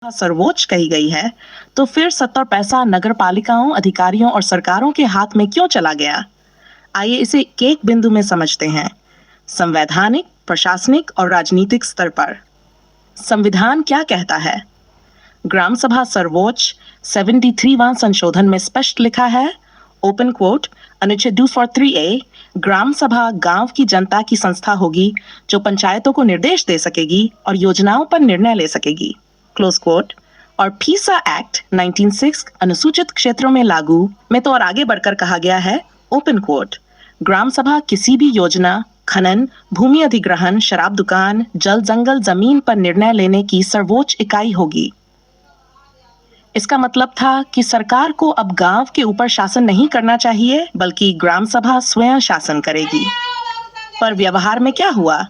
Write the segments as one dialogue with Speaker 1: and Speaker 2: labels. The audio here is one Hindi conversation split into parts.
Speaker 1: सर्वोच्च कही गई है, तो फिर सत्ता और पैसा नगर पालिकाओं, अधिकारियों और सरकारों के हाथ में क्यों चला गया? आइए इसे एक बिंदु में समझते हैं। संवैधानिक, प्रशासनिक और राजनीतिक स्तर पर। संविधान क्या कहता है? ग्राम सभा सर्वोच्च 73वां संशोधन में स्पष्ट लिखा है, ओपन कोट, अनुच्छेद 243A, ग्राम सभा गांव की जनता की संस्था होगी जो पंचायतों को निर्देश दे सकेगी और योजनाओं पर निर्णय ले सकेगी, क्लोज कोट। और फीसा एक्ट 1906 अनुसूचित क्षेत्रों में लागू में तो और आगे बढ़कर कहा गया है, ओपन कोट, ग्राम सभा किसी भी योजना, खनन, भूमि अधिग्रहण, शराब दुकान, जल जंगल जमीन पर निर्णय लेने की सर्वोच्च इकाई होगी। इसका मतलब था कि सरकार को अब गांव के ऊपर शासन नहीं करना चाहिए, बल्कि ग्राम सभा स्वयं शासन करेगी। पर व्यवहार में क्या हुआ?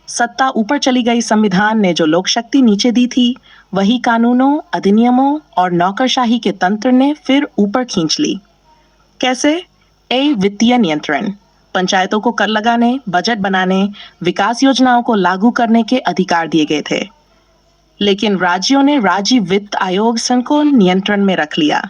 Speaker 1: सत्ता ऊपर चली गई। संविधान ने जो लोक शक्ति नीचे दी थी, वही कानूनों, अधिनियमों और नौकरशाही के तंत्र ने फिर ऊपर खींच ली। कैसे? वित्तीय नियंत्रण, पंचायतों को कर लगाने, बजट बनाने, विकास योजनाओं को लागू करने के अधिकार दिए गए थे। लेकिन राज्यों ने राज्य वित्त आयोग संघ को नियंत्रण में रख लिया।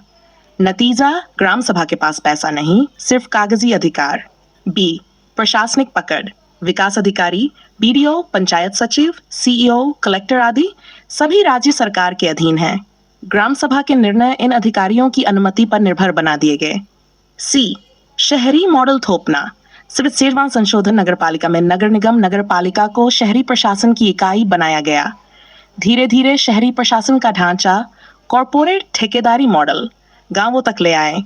Speaker 1: नतीजा, ग्राम सभा के पास पैसा नहीं, सिर्फ कागजी अधिकार। बी, प्रशासनिक पकड़, विकास अधिकारी, बीडीओ, पंचायत सचिव, सीईओ, कलेक्टर आदि सभी राज्य सरकार के अधीन हैं। ग्राम सभा के निर्णय इन अधिकारियों की अनुमति पर निर्भर बना दिए गए। सी, शहरी मॉडल थोपना, 73वां संशोधन नगर पालिका में नगर निगम नगर पालिका को शहरी प्रशासन की इकाई बनाया गया। धीरे धीरे शहरी प्रशासन का ढांचा कॉरपोरेट ठेकेदारी मॉडल गांवों तक ले आए।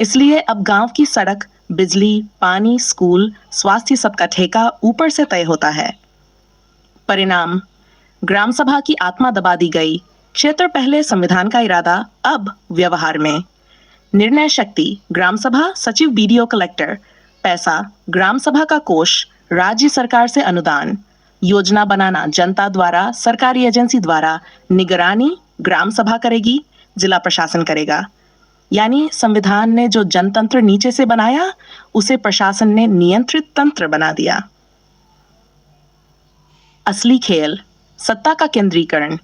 Speaker 1: इसलिए अब गांव की सड़क, बिजली, पानी, स्कूल, स्वास्थ्य सबका ठेका ऊपर से तय होता है। परिणाम, ग्राम सभा की आत्मा दबा दी गई। क्षेत्र पहले, संविधान का इरादा अब व्यवहार में। निर्णय शक्ति, ग्राम सभा, सचिव, बीडीओ, कलेक्टर। पैसा, ग्राम सभा का कोष, राज्य सरकार से अनुदान। योजना बनाना जनता द्वारा, सरकारी एजेंसी द्वारा। निगरानी ग्राम सभा करेगी, जिला प्रशासन करेगा। यानी संविधान ने जो जनतंत्र नीचे से बनाया, उसे प्रशासन ने नियंत्रित तंत्र बना दिया। असली खेल, सत्ता का केंद्रीकरण।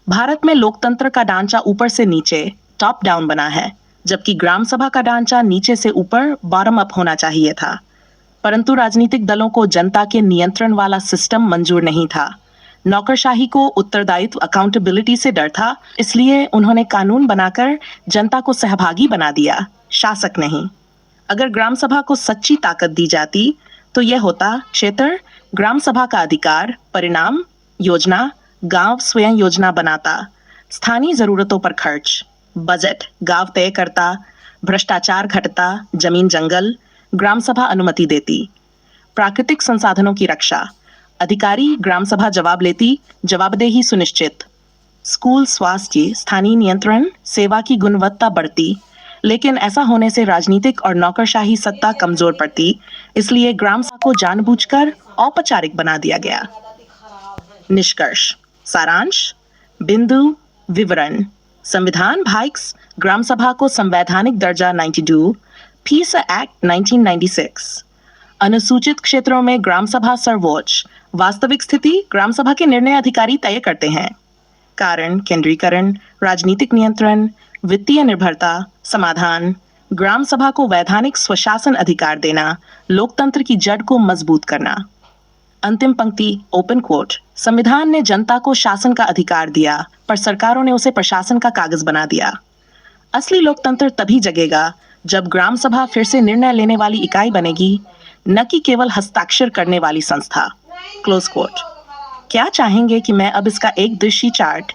Speaker 1: भारत में लोकतंत्र का ढांचा ऊपर से नीचे, टॉप डाउन बना है, जबकि ग्राम सभा का ढांचा नीचे से ऊपर, बॉटम अप होना चाहिए था। परंतु राजनीतिक दलों को जनता के नियंत्रण वाला सिस्टम मंजूर नहीं था। नौकरशाही को उत्तरदायित्व, अकाउंटेबिलिटी से डर था, इसलिए उन्होंने कानून बनाकर जनता को सहभागी बना दिया, शासक नहीं। अगर ग्राम सभा को सच्ची ताकत दी जाती, तो यह होता क्षेत्र, ग्राम सभा का अधिकार, परिणाम, योजना, गांव स्वयं योजना बनाता, स्थानीय जरूरतों पर खर्च, बजट गांव तय करता, भ्रष्टाचार घटता, जमीन जंगल, ग्राम सभा अनुमति देती, प्राकृतिक संसाधनों की रक्षा, अधिकारी ग्राम सभा जवाब लेती, जवाबदेही सुनिश्चित, स्कूल, स्वास्थ्य, स्थानीय नियंत्रण, सेवा की गुणवत्ता बढ़ती। लेकिन ऐसा होने से राजनीतिक और नौकरशाही सत्ता कमजोर पड़ती, इसलिए ग्राम सभा को जानबूझकर औपचारिक बना दिया गया। निष्कर्ष, सारांश, बिंदु, विवरण। संविधान भाइक्स ग्राम सभा को संवैधानिक दर्जा 92, फीसा एक्ट 1996। अनुसूचित क्षेत्रों में ग्राम सभा सर्वोच्च। वास्तविक स्थिति, ग्राम सभा के निर्णय अधिकारी तय करते हैं। कारण, केंद्रीकरण, राजनीतिक नियंत्रण, वित्तीय निर्भरता। समाधान, ग्राम सभा को वैधानिक स्वशासन अधिकार देना, लोकतंत्र की जड़ को मजबूत करना। अंतिम पंक्ति, ओपन कोट, संविधान ने जनता को शासन का अधिकार दिया, पर सरकारों ने उसे प्रशासन का कागज बना दिया। असली लोकतंत्र तभी जगेगा जब ग्राम सभा फिर से निर्णय लेने वाली इकाई बनेगी, न कि केवल हस्ताक्षर करने वाली संस्था, क्लोज कोट। क्या चाहेंगे कि मैं अब इसका एक दृश्य चार्ट